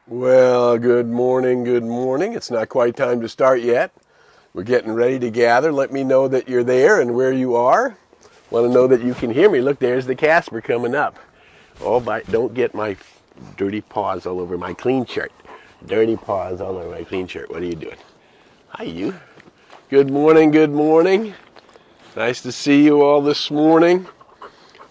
Well, good morning, good morning. It's not quite time to start yet. We're getting ready to gather. Let me know that you're there and where you are. Want to know that you can hear me. Look, there's the Casper coming up. Don't get my dirty paws all over my clean shirt. Dirty paws all over my clean shirt. What are you doing? Hi, you. Good morning, good morning. Nice to see you all this morning.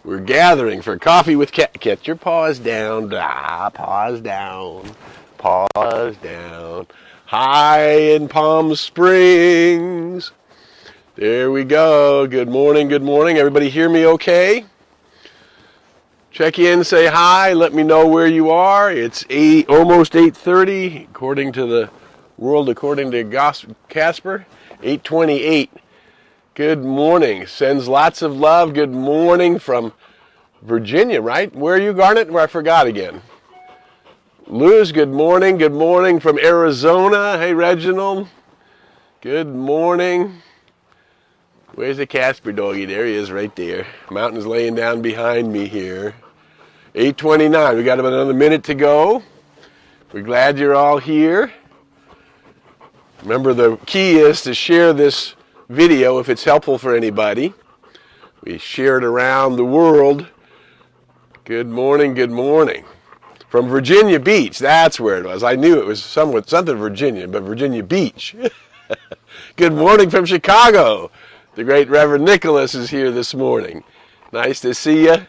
We're gathering for coffee with Get your paws down. Paws down. Paws down. High in Palm Springs. There we go. Good morning, good morning. Everybody hear me okay? Check in, say hi, let me know where you are. It's almost 8:30, according to the world, according to Casper. 8:28. Good morning. Sends lots of love. Good morning from Virginia, right? Where are you, Garnet? Where I forgot again. Luz, good morning. Good morning from Arizona. Hey, Reginald. Good morning. Where's the Casper doggy? There he is right there. Mountain's laying down behind me here. 8:29. We got about another minute to go. We're glad you're all here. Remember, the key is to share this video if it's helpful for anybody. We share it around the world. Good morning, good morning. From Virginia Beach, that's where it was. I knew it was something Virginia, but Virginia Beach. Good morning from Chicago. The great Reverend Nicholas is here this morning. Nice to see you.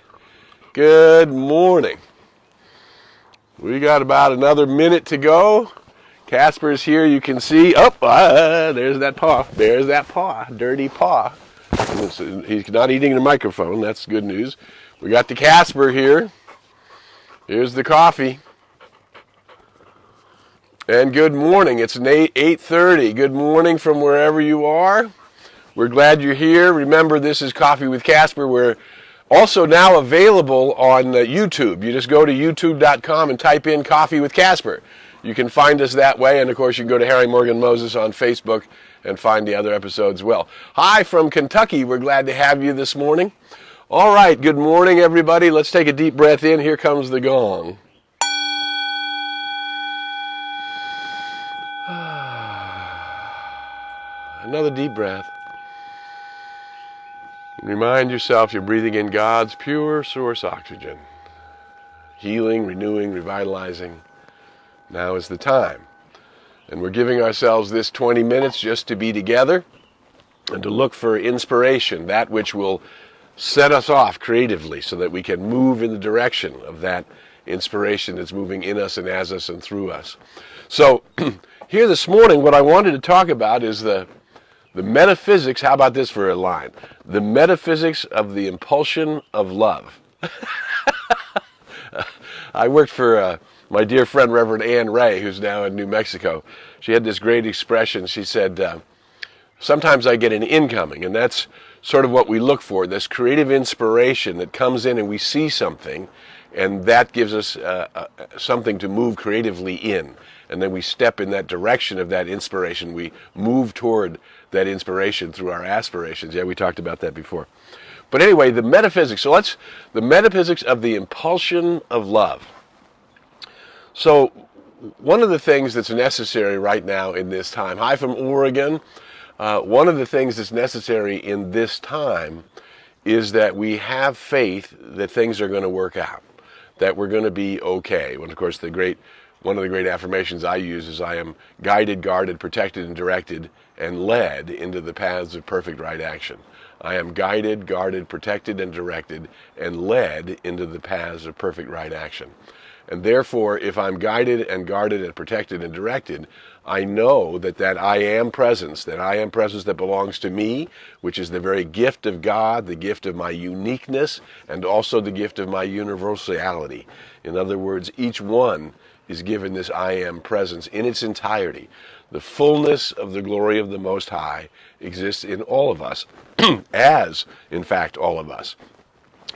Good morning. We got about another minute to go. Casper's here, you can see. There's that paw. There's that paw. Dirty paw. He's not eating the microphone. That's good news. We got the Casper here. Here's the coffee. And good morning. It's 8:30. Good morning from wherever you are. We're glad you're here. Remember, this is Coffee with Casper. We're also now available on YouTube. You just go to youtube.com and type in Coffee with Casper. You can find us that way, and of course you can go to Harry Morgan Moses on Facebook and find the other episodes well. Hi from Kentucky. We're glad to have you this morning. All right, good morning, everybody. Let's take a deep breath in. Here comes the gong. Another deep breath. Remind yourself you're breathing in God's pure source oxygen. Healing, renewing, revitalizing. Now is the time. And we're giving ourselves this 20 minutes just to be together and to look for inspiration, that which will set us off creatively so that we can move in the direction of that inspiration that's moving in us and as us and through us. So here this morning, what I wanted to talk about is the metaphysics. How about this for a line? The metaphysics of the impulsion of love. I worked for my dear friend Reverend Ann Ray, who's now in New Mexico. She had this great expression. She said, sometimes I get an incoming, and that's sort of what we look for, this creative inspiration that comes in and we see something, and that gives us something to move creatively in. And then we step in that direction of that inspiration. We move toward that inspiration through our aspirations. Yeah, we talked about that before. But anyway, the metaphysics. The metaphysics of the impulsion of love. So one of the things that's necessary right now in this time, hi from Oregon, one of the things that's necessary in this time is that we have faith that things are going to work out, that we're going to be okay. And of course, one of the great affirmations I use is I am guided, guarded, protected, and directed, and led into the paths of perfect right action. I am guided, guarded, protected, and directed, and led into the paths of perfect right action. And therefore, if I'm guided and guarded and protected and directed, I know that I am presence, that belongs to me, which is the very gift of God, the gift of my uniqueness, and also the gift of my universality. In other words, each one is given this I am presence in its entirety. The fullness of the glory of the Most High exists in all of us, as, in fact, all of us.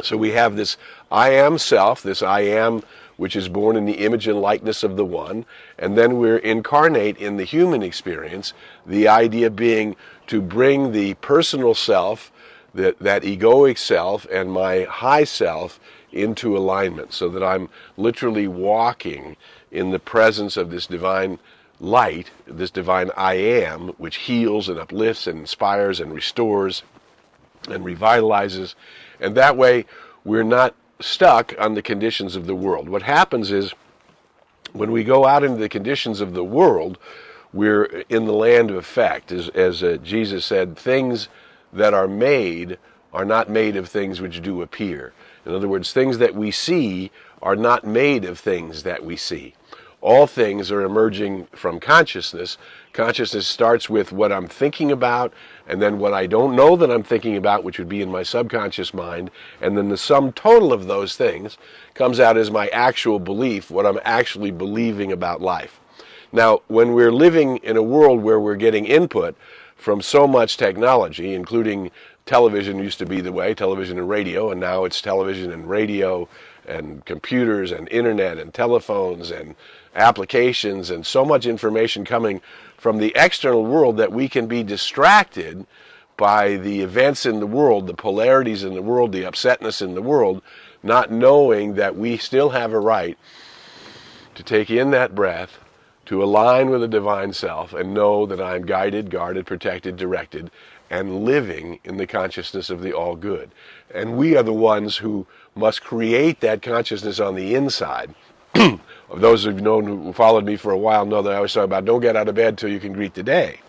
So we have this I am self, this I am which is born in the image and likeness of the One, and then we're incarnate in the human experience, the idea being to bring the personal self, that egoic self, and my high self into alignment, so that I'm literally walking in the presence of this divine light, this divine I am, which heals and uplifts and inspires and restores and revitalizes. And that way we're not stuck on the conditions of the world. What happens is, when we go out into the conditions of the world, we're in the land of effect. As Jesus said, things that are made are not made of things which do appear. In other words, things that we see are not made of things that we see. All things are emerging from consciousness. Consciousness starts with what I'm thinking about, and then what I don't know that I'm thinking about, which would be in my subconscious mind, and then the sum total of those things comes out as my actual belief, what I'm actually believing about life. Now, when we're living in a world where we're getting input from so much technology, including television used to be the way, television and radio, and now it's television and radio and computers and internet and telephones and applications, and so much information coming from the external world that we can be distracted by the events in the world, the polarities in the world, the upsetness in the world, not knowing that we still have a right to take in that breath, to align with the divine self, and know that I'm guided, guarded, protected, directed, and living in the consciousness of the all good. And we are the ones who must create that consciousness on the inside. Those who've known, who followed me for a while, know that I always talk about don't get out of bed till you can greet the day.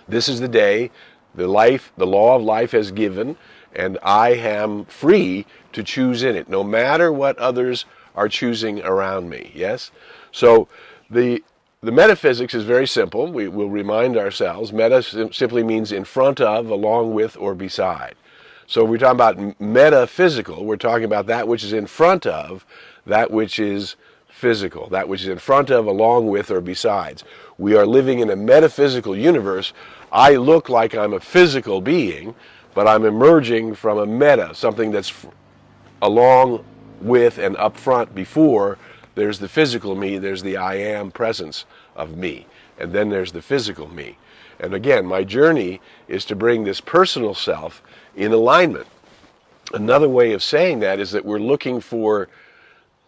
This is the day the law of life has given, and I am free to choose in it, no matter what others are choosing around me. Yes? So the metaphysics is very simple. We will remind ourselves. Meta simply means in front of, along with, or beside. So we're talking about metaphysical. We're talking about that which is in front of, that which is physical, that which is in front of, along with, or besides. We are living in a metaphysical universe. I look like I'm a physical being, but I'm emerging from a meta, something that's along with and up front before. There's the physical me, there's the I am presence of me, and then there's the physical me. And again, my journey is to bring this personal self in alignment. Another way of saying that is that we're looking for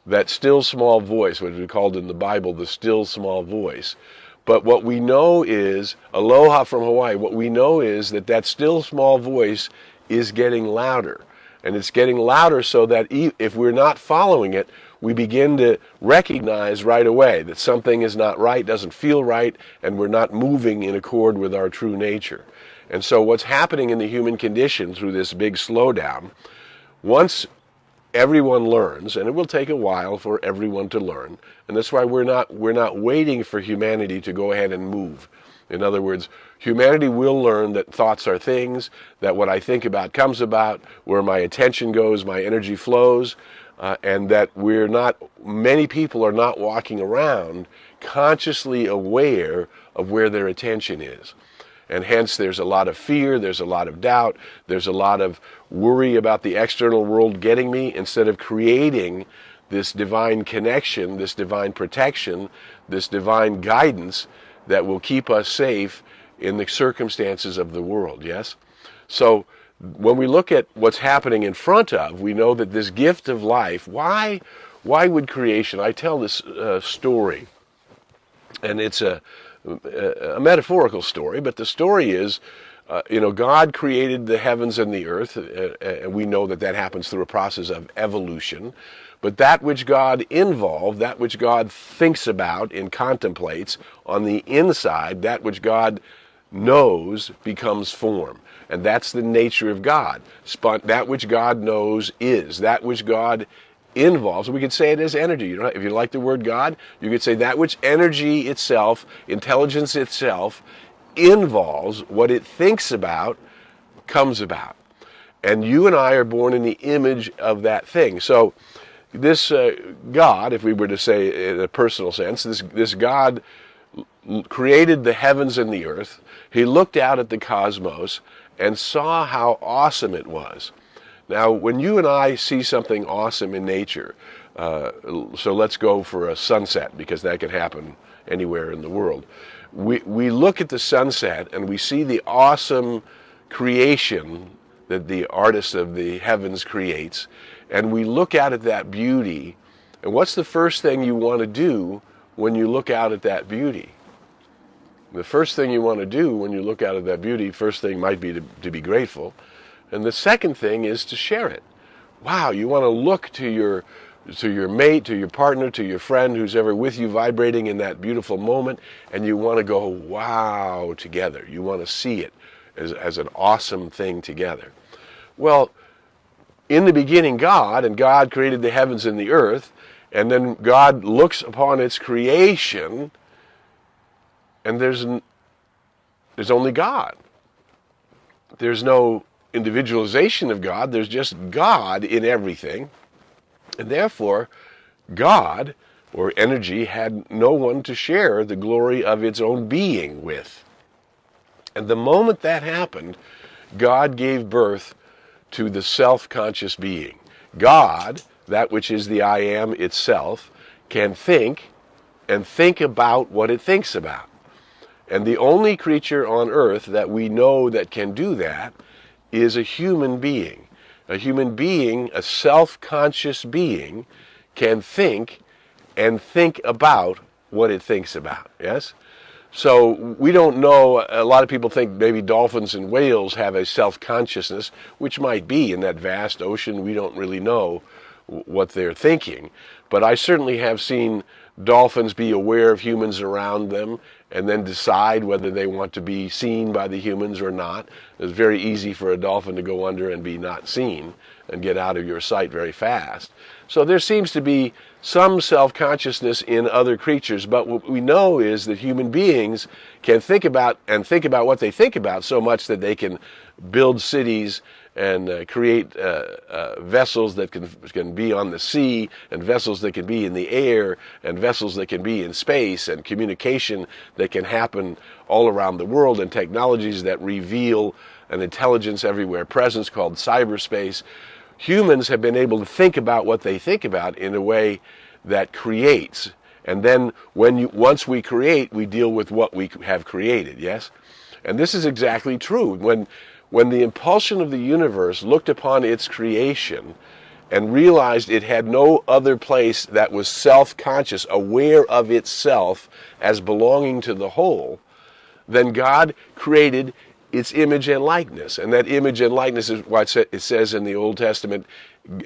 that still small voice, what is called in the Bible the still small voice. But what we know is, aloha from Hawaii, what we know is that that still small voice is getting louder. And it's getting louder so that if we're not following it, we begin to recognize right away that something is not right, doesn't feel right, and we're not moving in accord with our true nature. And so what's happening in the human condition through this big slowdown, once everyone learns, and it will take a while for everyone to learn, and that's why we're not waiting for humanity to go ahead and move. In other words, humanity will learn that thoughts are things, that what I think about comes about, where my attention goes, my energy flows, and that many people are not walking around consciously aware of where their attention is. And hence there's a lot of fear, there's a lot of doubt, there's a lot of worry about the external world getting me, instead of creating this divine connection, this divine protection, this divine guidance that will keep us safe in the circumstances of the world, yes? So when we look at what's happening in front of, we know that this gift of life, why would creation, I tell this story, and it's a metaphorical story, but the story is, God created the heavens and the earth, and we know that happens through a process of evolution. But that which God involved, that which God thinks about and contemplates on the inside, that which God knows becomes form. And that's the nature of God. That which God knows is. That which God involves, we could say it as energy. If you like the word God, you could say that which energy itself, intelligence itself, involves, what it thinks about, comes about. And you and I are born in the image of that thing. So this God, if we were to say in a personal sense, this God created the heavens and the earth. He looked out at the cosmos and saw how awesome it was. Now, when you and I see something awesome in nature, so let's go for a sunset, because that can happen anywhere in the world. We look at the sunset and we see the awesome creation that the artist of the heavens creates, and we look out at that beauty. And what's the first thing you want to do when you look out at that beauty? The first thing you want to do when you look out at that beauty, first thing might be to be grateful. And the second thing is to share it. Wow, you want to look to your mate, to your partner, to your friend who's ever with you vibrating in that beautiful moment, and you want to go, wow, together. You want to see it as an awesome thing together. Well, in the beginning, God created the heavens and the earth, and then God looks upon its creation, and there's only God. There's no individualization of God. There's just God in everything. And therefore, God, or energy, had no one to share the glory of its own being with. And the moment that happened, God gave birth to the self-conscious being. God, that which is the I am itself, can think and think about what it thinks about. And the only creature on earth that we know that can do that is a human being. A human being, a self-conscious being, can think and think about what it thinks about, yes? So we don't know, a lot of people think maybe dolphins and whales have a self-consciousness, which might be in that vast ocean. We don't really know what they're thinking. But I certainly have seen dolphins be aware of humans around them and then decide whether they want to be seen by the humans or not. It's very easy for a dolphin to go under and be not seen and get out of your sight very fast. So there seems to be some self-consciousness in other creatures, but what we know is that human beings can think about what they think about so much that they can build cities and create vessels that can be on the sea, and vessels that can be in the air, and vessels that can be in space, and communication that can happen all around the world, and technologies that reveal an intelligence everywhere presence called cyberspace. Humans have been able to think about what they think about in a way that creates. And then once we create, we deal with what we have created, yes? And this is exactly true. When the impulsion of the universe looked upon its creation and realized it had no other place that was self-conscious, aware of itself as belonging to the whole, then God created its image and likeness. And that image and likeness is what it says in the Old Testament,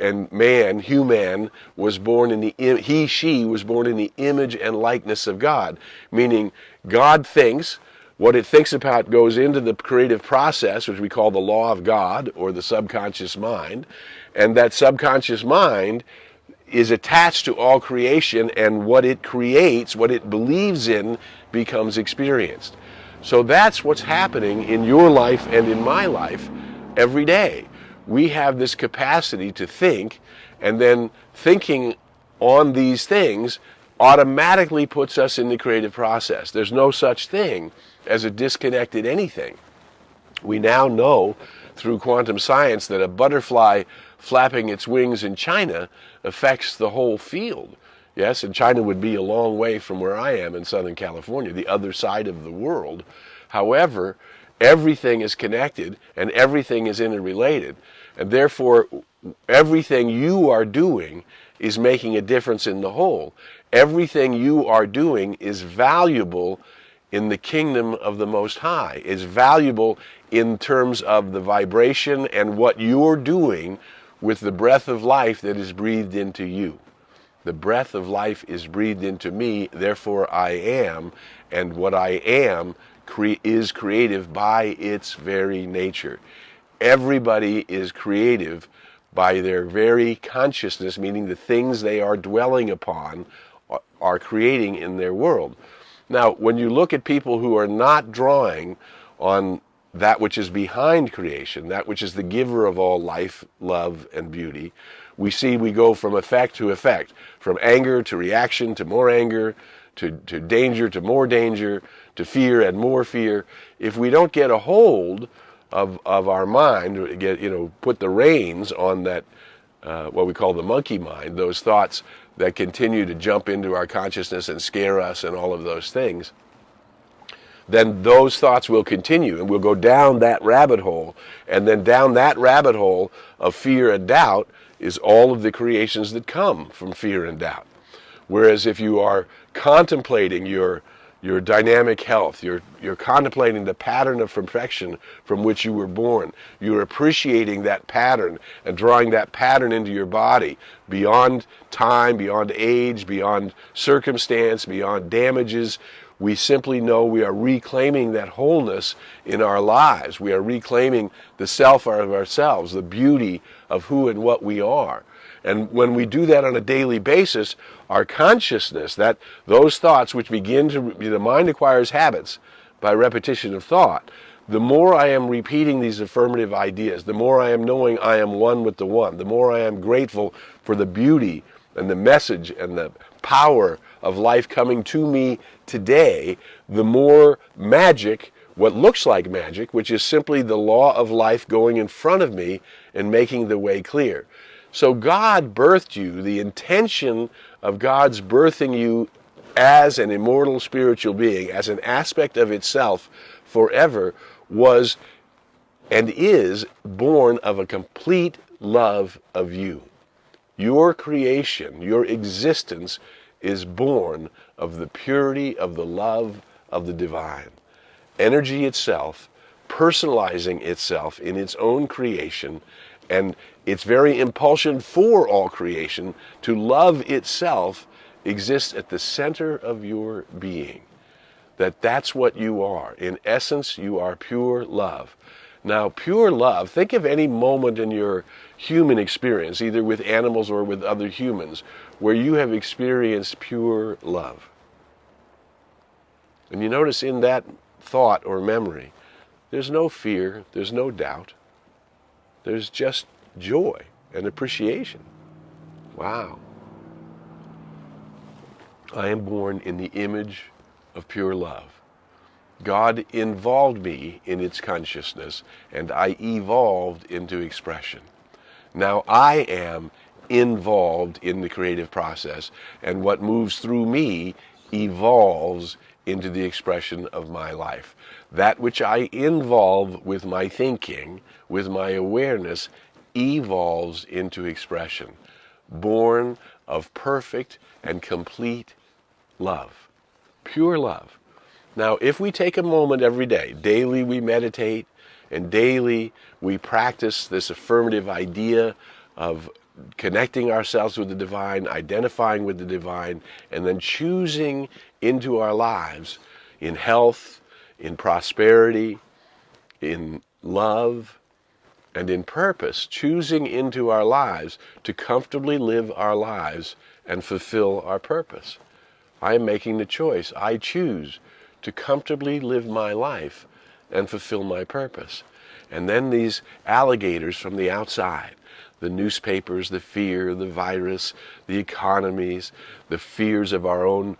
and man, human, was born in she was born in the image and likeness of God. Meaning, God thinks, what it thinks about goes into the creative process, which we call the law of God, or the subconscious mind, and that subconscious mind is attached to all creation, and what it creates, what it believes in, becomes experienced. So that's what's happening in your life and in my life every day. We have this capacity to think, and then thinking on these things automatically puts us in the creative process. There's no such thing as a disconnected anything. We now know through quantum science that a butterfly flapping its wings in China affects the whole field. Yes, and China would be a long way from where I am in Southern California, the other side of the world. However, everything is connected and everything is interrelated. And therefore, everything you are doing is making a difference in the whole. Everything you are doing is valuable in the kingdom of the Most High, is valuable in terms of the vibration and what you're doing with the breath of life that is breathed into you. The breath of life is breathed into me, therefore I am, and what I am is creative by its very nature. Everybody is creative by their very consciousness, meaning the things they are dwelling upon are creating in their world. Now, when you look at people who are not drawing on that which is behind creation, that which is the giver of all life, love, and beauty, we go from effect to effect, from anger to reaction to more anger, to danger to more danger, to fear and more fear. If we don't get a hold of our mind, put the reins on that, what we call the monkey mind, those thoughts that continue to jump into our consciousness and scare us and all of those things, then those thoughts will continue and we'll go down that rabbit hole. And then down that rabbit hole of fear and doubt, is all of the creations that come from fear and doubt. Whereas if you are contemplating your dynamic health, you're contemplating the pattern of perfection from which you were born, you're appreciating that pattern and drawing that pattern into your body beyond time, beyond age, beyond circumstance, beyond damages. We simply know we are reclaiming that wholeness in our lives. We are reclaiming the self of ourselves, the beauty of who and what we are. And when we do that on a daily basis, our consciousness, those thoughts which begin to, the mind acquires habits by repetition of thought. The more I am repeating these affirmative ideas, the more I am knowing I am one with the one, the more I am grateful for the beauty and the message and the power of life coming to me today, the more magic, what looks like magic, which is simply the law of life going in front of me and making the way clear. So God birthed you. The intention of God's birthing you as an immortal spiritual being, as an aspect of itself forever, was and is born of a complete love of you. Your creation, your existence is born of the purity of the love of the divine. Energy itself, personalizing itself in its own creation, and its very impulsion for all creation to love itself exists at the center of your being. That's what you are. In essence, you are pure love. Now, pure love, think of any moment in your human experience, either with animals or with other humans, where you have experienced pure love. And you notice in that thought or memory, there's no fear, there's no doubt. There's just joy and appreciation. Wow. I am born in the image of pure love. God involved me in its consciousness, and I evolved into expression. Now I am involved in the creative process, and what moves through me evolves into the expression of my life. That which I involve with my thinking, with my awareness, evolves into expression, born of perfect and complete love, pure love. Now, if we take a moment every day, daily we meditate, and daily we practice this affirmative idea of connecting ourselves with the divine, identifying with the divine, and then choosing into our lives in health, in prosperity, in love, and in purpose, choosing into our lives to comfortably live our lives and fulfill our purpose. I am making the choice. I choose to comfortably live my life and fulfill my purpose. And then these alligators from the outside, the newspapers, the fear, the virus, the economies, the fears of our own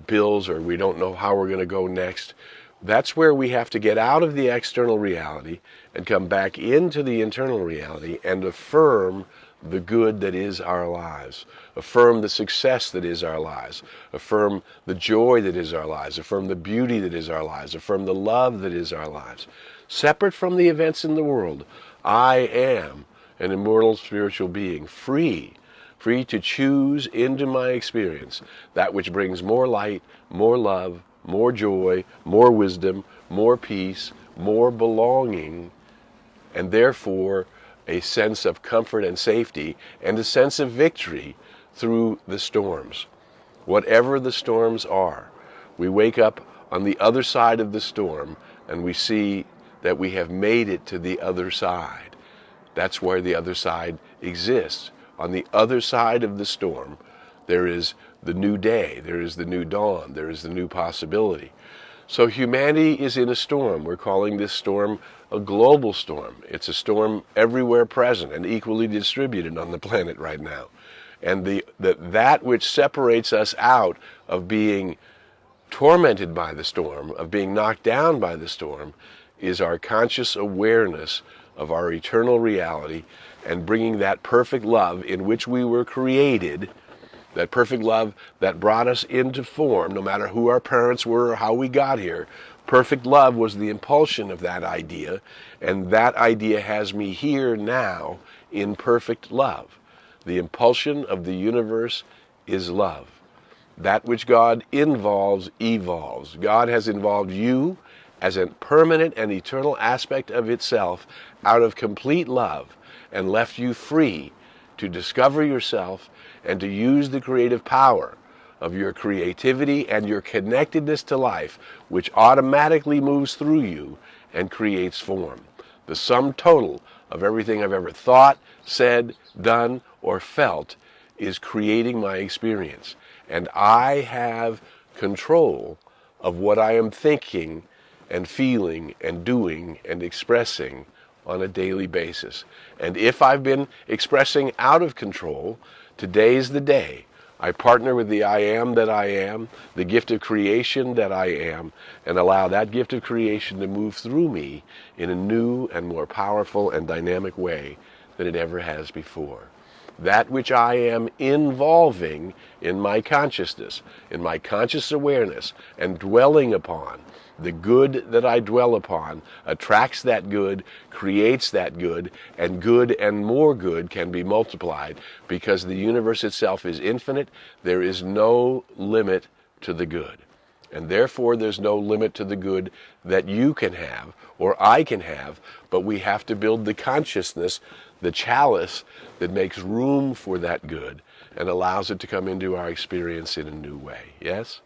bills, or we don't know how we're going to go next. That's where we have to get out of the external reality and come back into the internal reality and affirm the good that is our lives, affirm the success that is our lives, affirm the joy that is our lives, affirm the beauty that is our lives, affirm the love that is our lives. Separate from the events in the world, I am an immortal spiritual being, free to choose into my experience that which brings more light, more love, more joy, more wisdom, more peace, more belonging, and therefore a sense of comfort and safety and a sense of victory through the storms. Whatever the storms are, we wake up on the other side of the storm and we see that we have made it to the other side. That's where the other side exists. On the other side of the storm, there is the new day, there is the new dawn, there is the new possibility. So humanity is in a storm. We're calling this storm a global storm. It's a storm everywhere present and equally distributed on the planet right now. And that which separates us out of being tormented by the storm, of being knocked down by the storm, is our conscious awareness of our eternal reality and bringing that perfect love in which we were created, that perfect love that brought us into form, no matter who our parents were or how we got here. Perfect love was the impulsion of that idea, and that idea has me here now in perfect love. The impulsion of the universe is love. That which God involves, evolves. God has involved you as a permanent and eternal aspect of itself out of complete love and left you free to discover yourself and to use the creative power of your creativity and your connectedness to life, which automatically moves through you and creates form. The sum total of everything I've ever thought, said, done, or felt is creating my experience. And I have control of what I am thinking and feeling and doing and expressing on a daily basis. And if I've been expressing out of control, today's the day. I partner with the I am that I am, the gift of creation that I am, and allow that gift of creation to move through me in a new and more powerful and dynamic way than it ever has before. That which I am involving in my consciousness, in my conscious awareness, and dwelling upon, the good that I dwell upon attracts that good, creates that good and more good can be multiplied because the universe itself is infinite. There is no limit to the good. And therefore, there's no limit to the good that you can have or I can have, but we have to build the consciousness, the chalice that makes room for that good and allows it to come into our experience in a new way. Yes?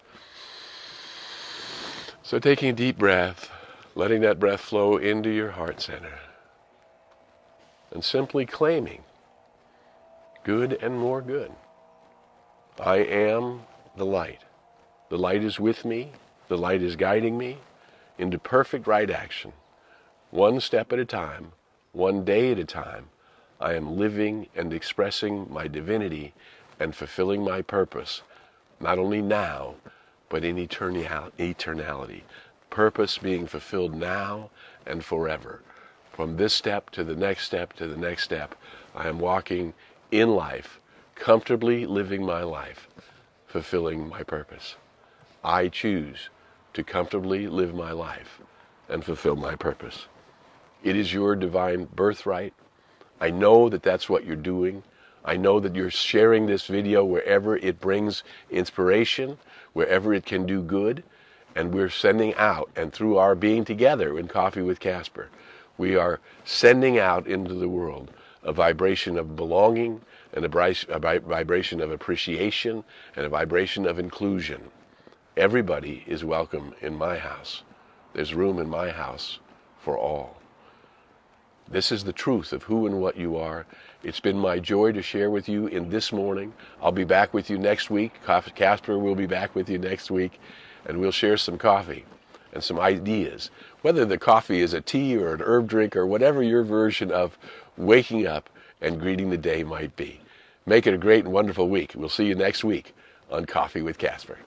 So taking a deep breath, letting that breath flow into your heart center, and simply claiming good and more good. I am the light. The light is with me. The light is guiding me into perfect right action. One step at a time, one day at a time, I am living and expressing my divinity and fulfilling my purpose, not only now, but in eternality. Purpose being fulfilled now and forever. From this step to the next step to the next step, I am walking in life, comfortably living my life, fulfilling my purpose. I choose to comfortably live my life and fulfill my purpose. It is your divine birthright. I know that that's what you're doing. I know that you're sharing this video wherever it brings inspiration, wherever it can do good, and we're sending out, and through our being together in Coffee with Casper, we are sending out into the world a vibration of belonging, and a vibration of appreciation, and a vibration of inclusion. Everybody is welcome in my house. There's room in my house for all. This is the truth of who and what you are. It's been my joy to share with you in this morning. I'll be back with you next week. Casper will be back with you next week, and we'll share some coffee and some ideas. Whether the coffee is a tea or an herb drink or whatever your version of waking up and greeting the day might be. Make it a great and wonderful week. We'll see you next week on Coffee with Casper.